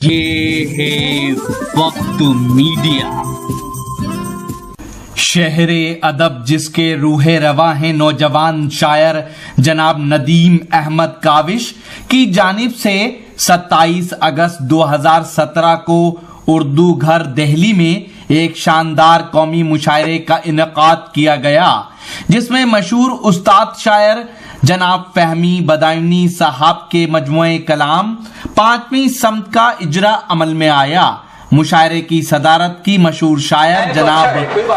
ये है वक्त मीडिया। शहरे अदब जिसके रूहे रवा हैं नौजवान शायर जनाब नदीम अहमद काविश की जानिब से 27 अगस्त 2017 को उर्दू घर दिल्ली में एक शानदार कौमी मुशायरे का इनेकाद किया गया, जिसमें मशहूर उस्ताद शायर जनाब फहमी बदायूनी साहब के मजमुए कलाम 5वीं सम्त का इजरा अमल में आया। मुशायरे की सदारत की मशहूर शायर जनाब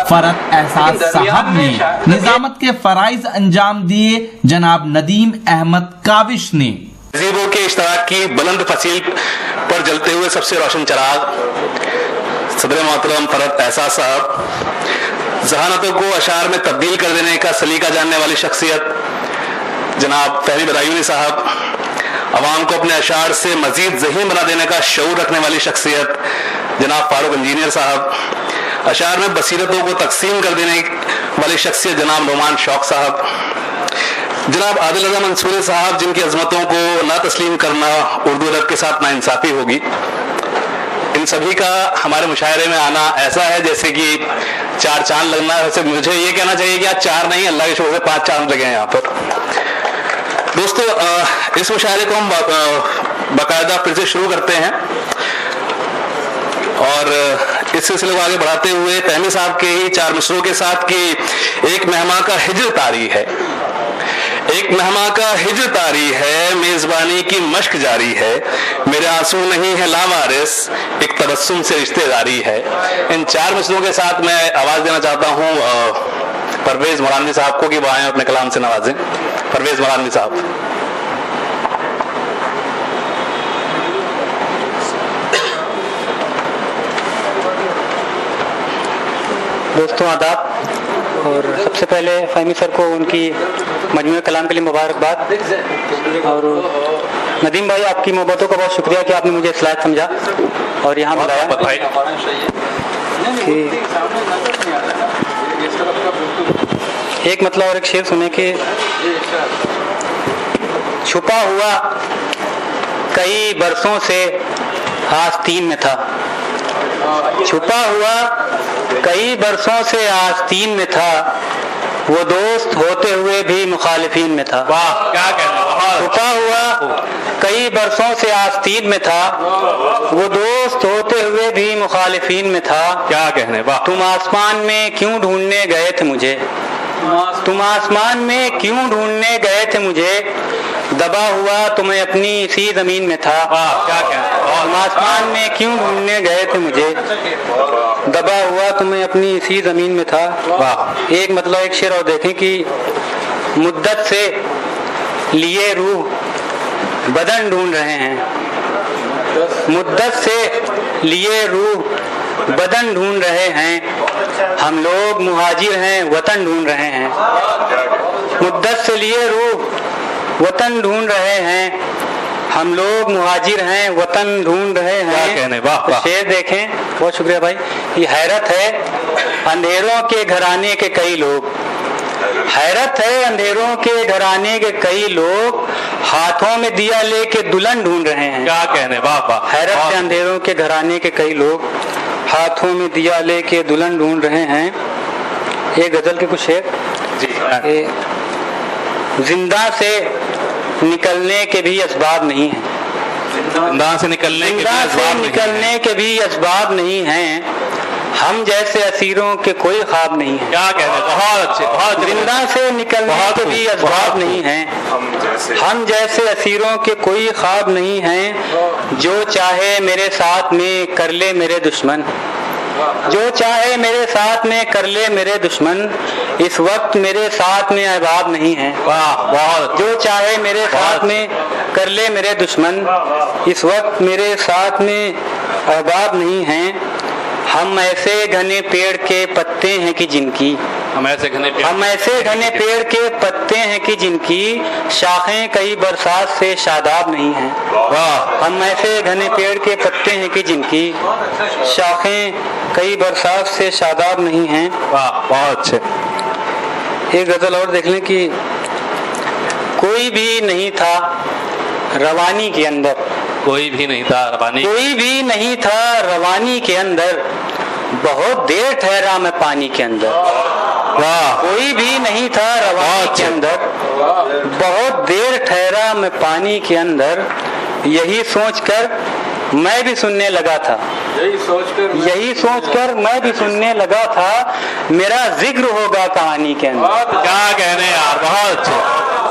फरत एहसास साहब ने, निजामत के फराइज अंजाम दिए जनाब नदीम अहमद काविश ने। तहजीबों के इश्तराक की बुलंद फसील पर जलते हुए सबसे रोशन चराग सदर मोहतरम फरत एहसास साहब, जहानतों को अशार में तब्दील कर देने का सलीका जानने वाली शख्सियत जनाब फहमी बदायूनी साहब, अवाम को अपने अशार से मजीद ज़हीन बना देने का शऊर रखने वाली शख्सियत जनाब फारूक इंजीनियर साहब, अशार में बसीरतों को तकसीम कर देने वाली शख्सियत जनाब नोमान शौक साहब, जनाब आदिल रज़ा मंसूरी साहब, जिनकी अजमतों को ना तस्लीम करना उर्दू अदब के साथ नाइंसाफी होगी। इन सभी का हमारे मुशायरे में आना ऐसा है जैसे कि 4 चांद लगना। वैसे मुझे ये कहना चाहिए कि आज 4 नहीं, अल्लाह के शुक्र से 5 चांद लगे हैं यहाँ पर। दोस्तों, इस मुशायरे को हम बाकायदा फिर से शुरू करते हैं और इस सिलसिले को आगे बढ़ाते हुए फहमी साहब के ही 4 मिसरों के साथ कि एक मेहमान का हिज्र तारी है, एक मेहमान का हिज्र तारी है, मेजबानी की मश्क जारी है, मेरे आंसू नहीं है लावारिस, एक तबस्सुम से रिश्तेदारी है। इन 4 मिसरों के साथ मैं आवाज देना चाहता हूँ परवेज मोरानी साहब को कि वो आए अपने कलाम से नवाजें। परवेज मोरानी साहब। दोस्तों आदाब, और सबसे पहले फहमी सर को उनकी मजमूए कलाम के लिए मुबारकबाद। और नदीम भाई, आपकी मोहब्बतों का बहुत शुक्रिया कि आपने मुझे इस लायक समझा और यहाँ बुलाया कि एक मतलब और एक शेर सुने कि छुपा हुआ कई बरसों से आस्तीन में था, छुपा हुआ कई बरसों से आस्तीन में था, वो दोस्त होते हुए भी मुखालिफीन में था। वाह, क्या कहना। छुपा हुआ कई बरसों से आस्तीन में था, वो दोस्त होते हुए भी मुखालिफीन में था। क्या कहने। वाह। तुम आसमान में क्यों ढूंढने गए थे मुझे, तुम आसमान में क्यों ढूंढने गए थे मुझे, दबा हुआ तुम्हें अपनी इसी जमीन में था। क्या कहना। तुम आसमान में क्यों ढूंढने गए थे मुझे, दबा हुआ तुम्हें अपनी इसी जमीन में था। वाह। एक मतलब एक शेर और देखें कि मुद्दत से लिए रूह बदन ढूंढ रहे हैं, मुद्दत से लिए रूह बदन ढूंढ रहे हैं, हम लोग मुहाजिर हैं वतन ढूंढ रहे हैं। मुद्दत से लिए रूह वतन ढूंढ रहे हैं, हम लोग मुहाजिर हैं वतन ढूंढ रहे हैं। वाह। शेर देखें, बहुत शुक्रिया भाई। ये हैरत है अंधेरों के घराने के कई लोग, हैरत है अंधेरों के घराने के कई लोग, हाथों में दिया लेके दुल्हन ढूंढ रहे हैं। क्या कहने। वाह वाह। हैरत है अंधेरों के घराने के कई लोग, हाथों में दिया लेके दुल्हन ढूंढ रहे हैं। ये गजल के कुछ शेर जी। जिंदा से निकलने के भी असबाब नहीं है, जिंदा से निकलने के भी असबाब नहीं हैं, हम जैसे असीरों के कोई ख्वाब नहीं है। क्या कहते। बहुत अच्छे। बहुत। जिंदा से निकलने के भी असबाब नहीं हैं, हम जैसे असीरों के कोई ख्वाब नहीं हैं, जो चाहे मेरे साथ में कर ले मेरे दुश्मन, जो चाहे मेरे साथ में कर ले मेरे दुश्मन, इस वक्त मेरे साथ में अहबाब नहीं है। वाह। बहुत। जो चाहे मेरे साथ में कर ले मेरे दुश्मन, इस वक्त मेरे साथ में अहबाब नहीं हैं, हम ऐसे घने पेड़ के पत्ते हैं कि जिनकी, हम ऐसे घने पेड़ के पत्ते हैं कि जिनकी शाखें कई बरसात से शादाब नहीं हैं। वाह। हम ऐसे घने पेड़ के पत्ते हैं कि जिनकी शाखें कई बरसात से शादाब नहीं हैं। वाह। बहुत अच्छे। एक गजल और देख लें कि कोई भी नहीं था रवानी के अंदर, कोई भी नहीं था रवानी, कोई भी नहीं था रवानी के अंदर, बहुत देर ठहरा मैं पानी के अंदर। वाह, कोई भी नहीं था रवानी के अंदर, बहुत देर ठहरा मैं पानी के अंदर। यही सोचकर मैं भी सुनने लगा था, यही सोचकर मैं भी सुनने लगा था, मेरा जिक्र होगा कहानी के अंदर। क्या कहने यार, बहुत अच्छे,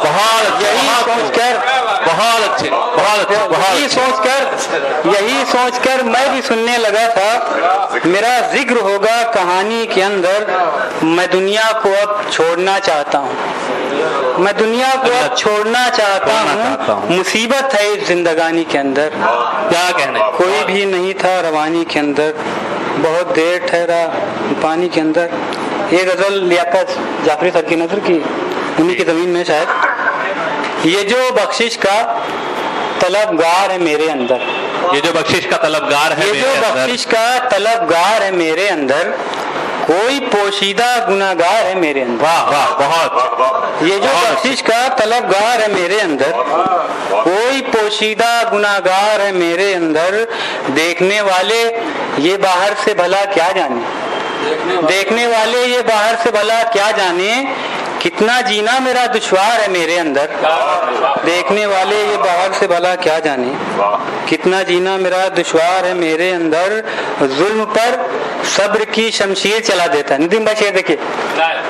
बहुत अच्छे, यही सोचकर, बहुत अच्छे, बहुत अच्छे, बहुत यही सोचकर मैं भी सुनने लगा था, मेरा जिक्र होगा कहानी के अंदर। मैं दुनिया को अब छोड़ना चाहता हूँ, मैं दुनिया को अब छोड़ना चाहता हूँ, मुसीबत है इस जिंदगानी के अंदर। क्या कहने, कोई भी नहीं था रवानी के अंदर, बहुत देर ठहरा पानी के अंदर। ये गजल लियाकत जाफरी सर की नजर की, उन्हीं की जमीन में शायद। ये जो बख्शिश का तलबगार है मेरे अंदर, ये जो बख्शिश का तलबगार है, ये जो बख्शिश का तलबगार है मेरे अंदर, कोई पोशीदा गुनाहगार है मेरे अंदर। वाह वाह, बहुत, ये जो बख्शिश का तलबगार है मेरे अंदर, कोई पोशीदा गुनाहगार है मेरे अंदर। देखने वाले ये बाहर से भला क्या जाने, देखने वाले ये बाहर से भला क्या जाने, कितना जीना मेरा दुश्वार है मेरे अंदर। देखने वाले ये बाहर से भला क्या जाने, कितना जीना मेरा दुश्वार है मेरे अंदर। जुल्म पर सब्र की शमशीर चला देता है, नितिन भाई शेर देखिए,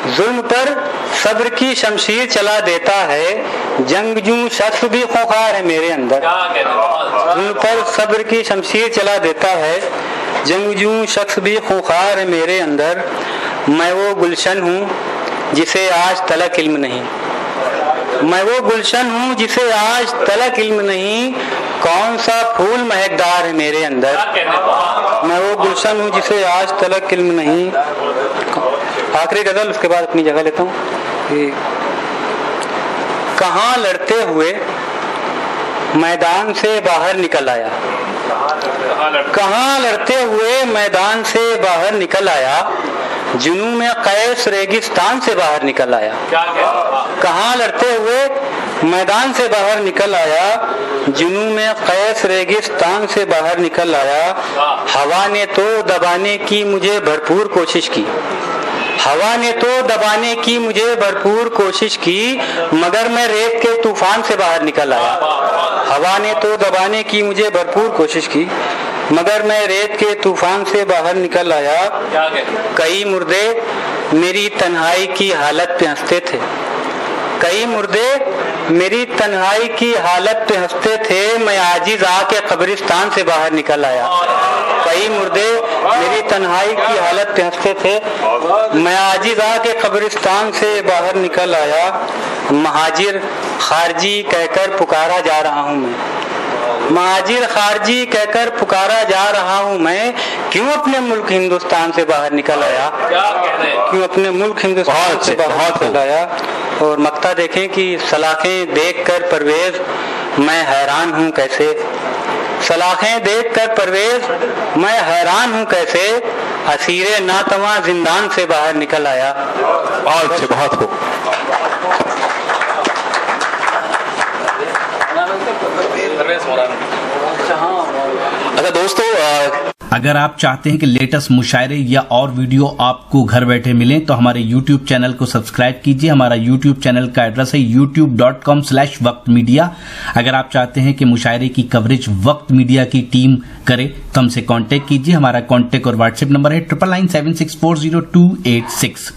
जुल्म पर सब्र की शमशीर चला देता है, जंगजू शख्स भी खूंखार है मेरे अंदर। जुल्म पर सब्र की शमशीर चला देता है, जंगजू शख्स भी खूंखार है मेरे अंदर। मैं वो गुलशन हूँ जिसे आज तलक इल्म नहीं, मैं वो गुलशन हूँ जिसे आज तलक इल्म नहीं, कौन सा फूल महकदार है मेरे अंदर। मैं वो गुलशन हूँ जिसे आज तलक इल्म नहीं। आखिरी गजल, उसके बाद अपनी जगह लेता हूँ। कहाँ लड़ते हुए मैदान से बाहर निकल आया, कहाँ लड़ते हुए मैदान से बाहर निकल आया, जुनू में कैस रेगिस्तान से बाहर निकल आया। कहाँ लड़ते हुए मैदान से बाहर निकल आया, जुनू में कैस रेगिस्तान से बाहर निकल आया। हवा ने तो दबाने की मुझे भरपूर कोशिश की, हवा ने तो दबाने की मुझे भरपूर कोशिश की, मगर मैं रेत के तूफान से बाहर निकल आया। हवा ने तो दबाने की मुझे भरपूर कोशिश की, मगर मैं रेत के तूफान से बाहर निकल आया। कई मुर्दे मेरी तन्हाई की हालत पे हंसते थे, कई मुर्दे मेरी तन्हाई की हालत पे हंसते थे, मैं आजिज आके कब्रिस्तान से बाहर निकल आया। कई मुर्दे मेरी तन्हाई की हालत पे हंसते थे, मैं आजिज आके कब्रिस्तान से बाहर निकल आया। महाजिर खारजी कहकर पुकारा जा रहा हूँ मैं, महाजिर खारजी कहकर पुकारा जा रहा हूँ मैं, क्यों अपने मुल्क हिंदुस्तान से बाहर निकल आया, क्यों अपने मुल्क हिंदुस्तान से बाहर निकल आया। और मक्ता देखें कि सलाखें देखकर परवेज मैं हैरान हूँ कैसे, सलाखें देखकर परवेज मैं हैरान हूँ कैसे, असीरे नातवा जिंदान से बाहर निकल आया। बहुत अच्छे, बहुत खूब। अच्छा दोस्तों, अगर आप चाहते हैं कि लेटेस्ट मुशायरे या और वीडियो आपको घर बैठे मिलें तो हमारे YouTube चैनल को सब्सक्राइब कीजिए। हमारा YouTube चैनल का एड्रेस है youtube.com/वक्त मीडिया। अगर आप चाहते हैं कि मुशायरे की कवरेज वक्त मीडिया की टीम करे तो हमसे कांटेक्ट कीजिए। हमारा कांटेक्ट और व्हाट्सएप नंबर है 9997640286।